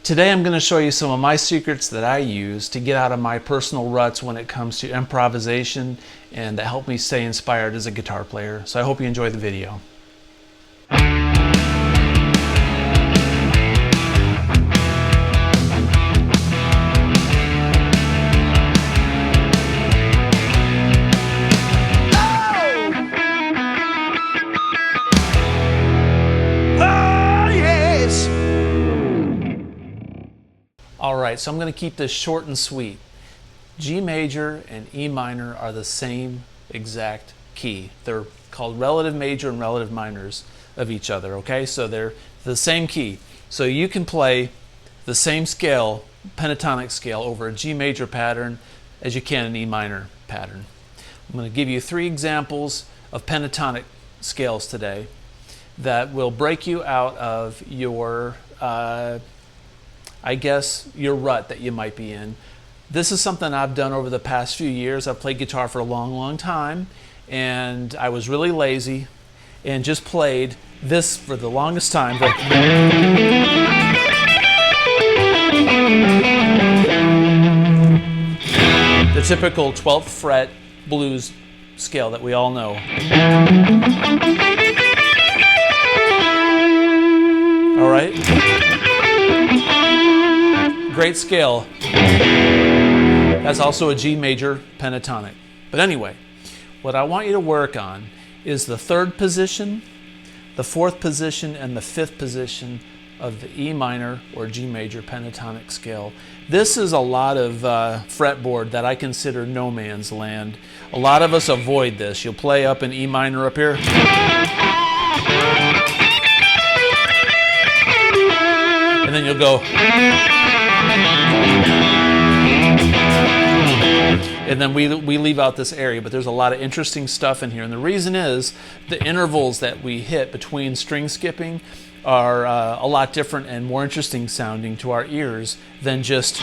Today I'm going to show you some of my secrets that I use to get out of my personal ruts when it comes to improvisation and that help me stay inspired as a guitar player. So I hope you enjoy the video. Alright, so I'm going to keep this short and sweet. G major and E minor are the same exact key. They're called relative major and relative minors of each other, okay? So they're the same key. So you can play the same scale, pentatonic scale, over a G major pattern as you can an E minor pattern. I'm going to give you 3 examples of pentatonic scales today that will break you out of your I guess your rut that you might be in. This is something I've done over the past few years. I've played guitar for a long time, and I was really lazy and just played this for the longest time. The typical 12th fret blues scale that we all know. All right? Great scale. That's also a G major pentatonic. But anyway, what I want you to work on is the 3rd position, the 4th position, and the 5th position of the E minor or G major pentatonic scale. This is a lot of fretboard that I consider no man's land. A lot of us avoid this. You'll play up an E minor up here. And then you'll go. And then we leave out this area, but there's a lot of interesting stuff in here. And the reason is the intervals that we hit between string skipping are a lot different and more interesting sounding to our ears than just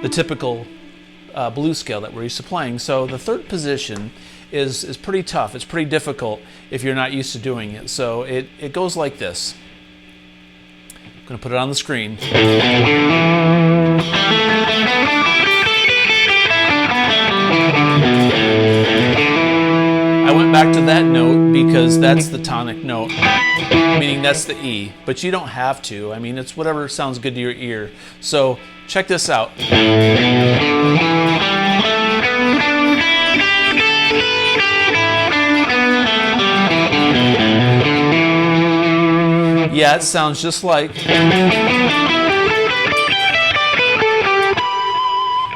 the typical blues scale that we're used to playing. So the 3rd position is pretty tough. It's pretty difficult if you're not used to doing it. So it goes like this. I'm going to put it on the screen. I went back to that note because that's the tonic note, meaning that's the E, but you don't have to. I mean, it's whatever sounds good to your ear. So check this out. Yeah, it sounds just like,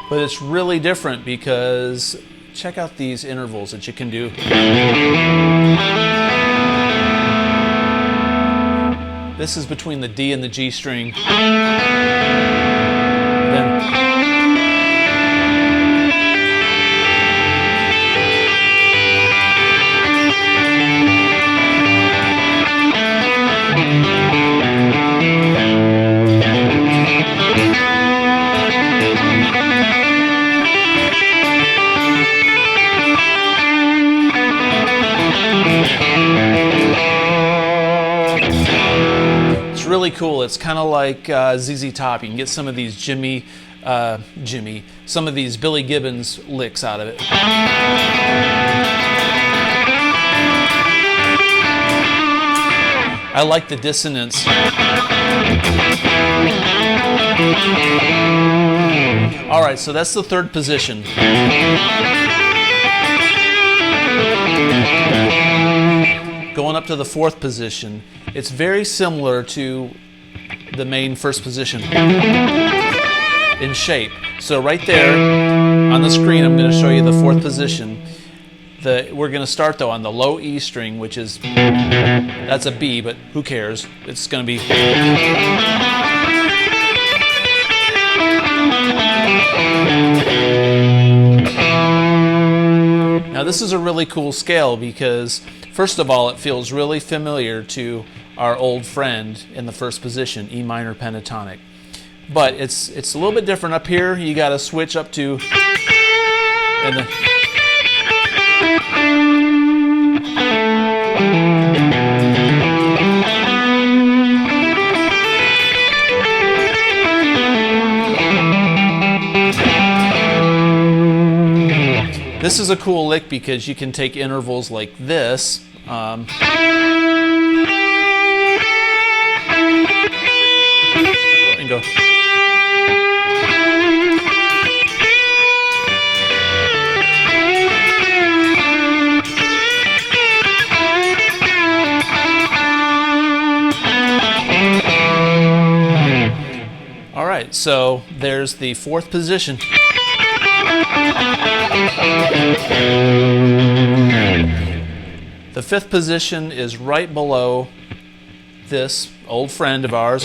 but it's really different because check out these intervals that you can do. This is between the D and the G string. Then really cool. It's kind of like ZZ Top. You can get some of these some of these Billy Gibbons licks out of it. I like the dissonance. All right, so that's the 3rd position. Going up to the 4th position, it's very similar to the main 1st position in shape. So right there on the screen, I'm going to show you the 4th position. We're going to start though on the low E string, which is, that's a B, but who cares? It's going to be. Now this is a really cool scale because first of all, it feels really familiar to our old friend in the 1st position, E minor pentatonic. But it's a little bit different up here. You got to switch up to, and then, This is a cool lick because you can take intervals like this. And go. All right, so there's the fourth position. The fifth position is right below this old friend of ours.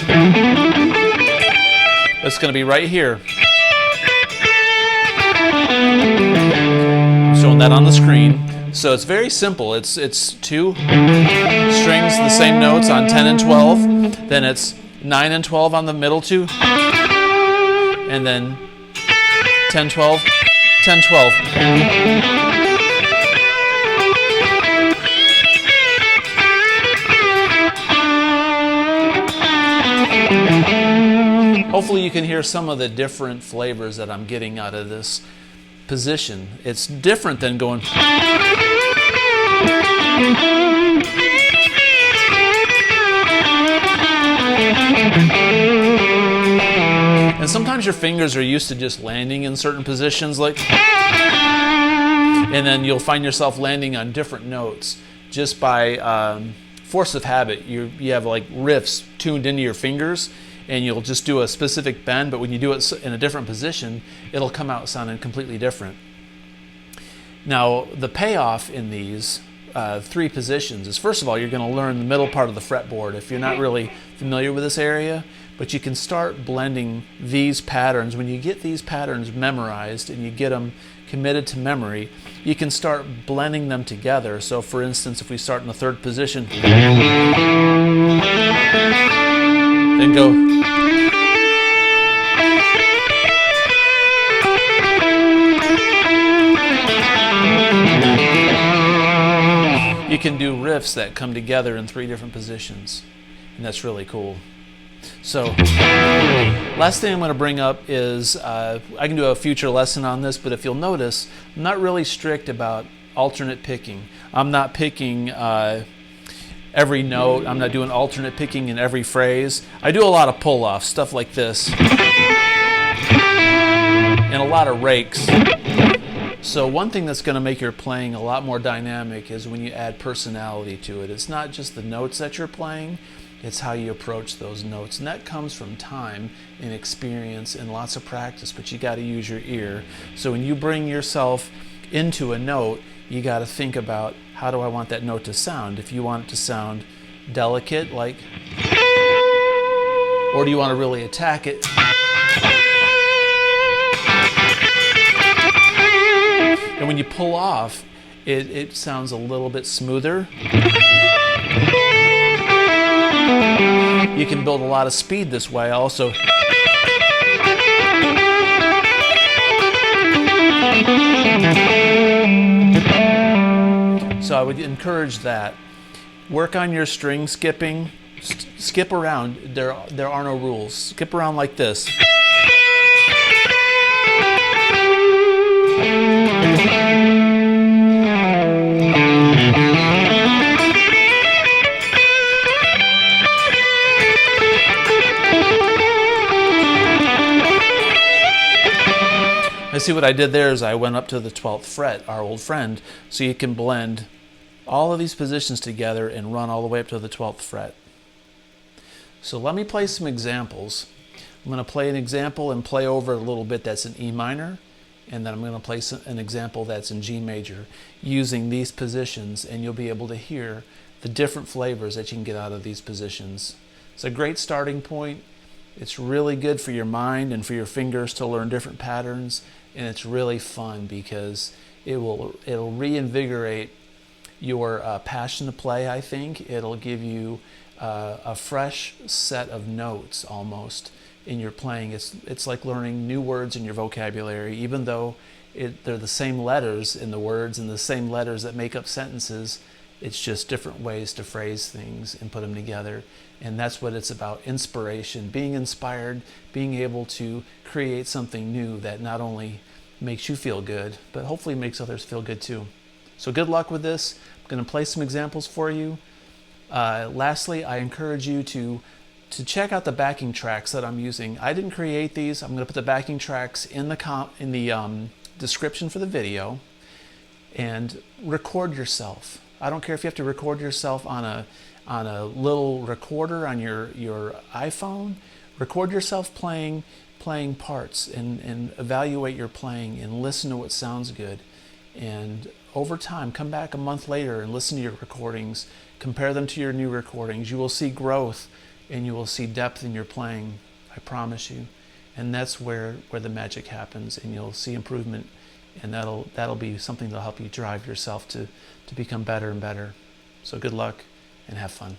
It's going to be right here. I'm showing that on the screen. So it's very simple. It's two strings, the same notes on 10 and 12. Then it's 9 and 12 on the middle two. And then 10, 12, 10, 12. Hopefully you can hear some of the different flavors that I'm getting out of this position. It's different than going. And sometimes your fingers are used to just landing in certain positions, and then you'll find yourself landing on different notes just by force of habit. You have like riffs tuned into your fingers, and you'll just do a specific bend, but when you do it in a different position, it'll come out sounding completely different. Now, the payoff in these three positions is, first of all, you're going to learn the middle part of the fretboard if you're not really familiar with this area, but you can start blending these patterns. When you get these patterns memorized and you get them committed to memory, you can start blending them together. So for instance, if we start in the third position, then go. You can do riffs that come together in three different positions, and that's really cool. So, last thing I'm going to bring up is, I can do a future lesson on this, but if you'll notice, I'm not really strict about alternate picking. I'm not picking every note. I'm not doing alternate picking in every phrase. I do a lot of pull-offs, stuff like this, and a lot of rakes. So one thing that's going to make your playing a lot more dynamic is when you add personality to it. It's not just the notes that you're playing, it's how you approach those notes. And that comes from time and experience and lots of practice, but you got to use your ear. So when you bring yourself into a note, you got to think about, how do I want that note to sound? If you want it to sound delicate, like, or do you want to really attack it? And when you pull off, it sounds a little bit smoother. You can build a lot of speed this way also. So I would encourage that. Work on your string skipping. Skip around. There are no rules. Skip around like this. I see what I did there is I went up to the 12th fret, our old friend, so you can blend all of these positions together and run all the way up to the 12th fret. So let me play some examples. I'm going to play an example and play over a little bit that's in E minor, and then I'm going to play an example that's in G major using these positions, and you'll be able to hear the different flavors that you can get out of these positions. It's a great starting point. It's really good for your mind and for your fingers to learn different patterns, and it's really fun because it'll reinvigorate your passion to play. I think it'll give you a fresh set of notes almost in your playing. It's like learning new words in your vocabulary, even though they're the same letters in the words and the same letters that make up sentences. It's just different ways to phrase things and put them together. And that's what it's about, inspiration, being inspired, being able to create something new that not only makes you feel good, but hopefully makes others feel good too. So good luck with this. I'm going to play some examples for you. Lastly, I encourage you to check out the backing tracks that I'm using. I didn't create these. I'm going to put the backing tracks in the description for the video, and record yourself. I don't care if you have to record yourself on a little recorder on your iPhone. Record yourself playing parts and evaluate your playing and listen to what sounds good. And over time, come back a month later and listen to your recordings, compare them to your new recordings. You will see growth and you will see depth in your playing, I promise you. And that's where the magic happens, and you'll see improvement, and that'll be something that'll help you drive yourself to become better and better. So good luck and have fun.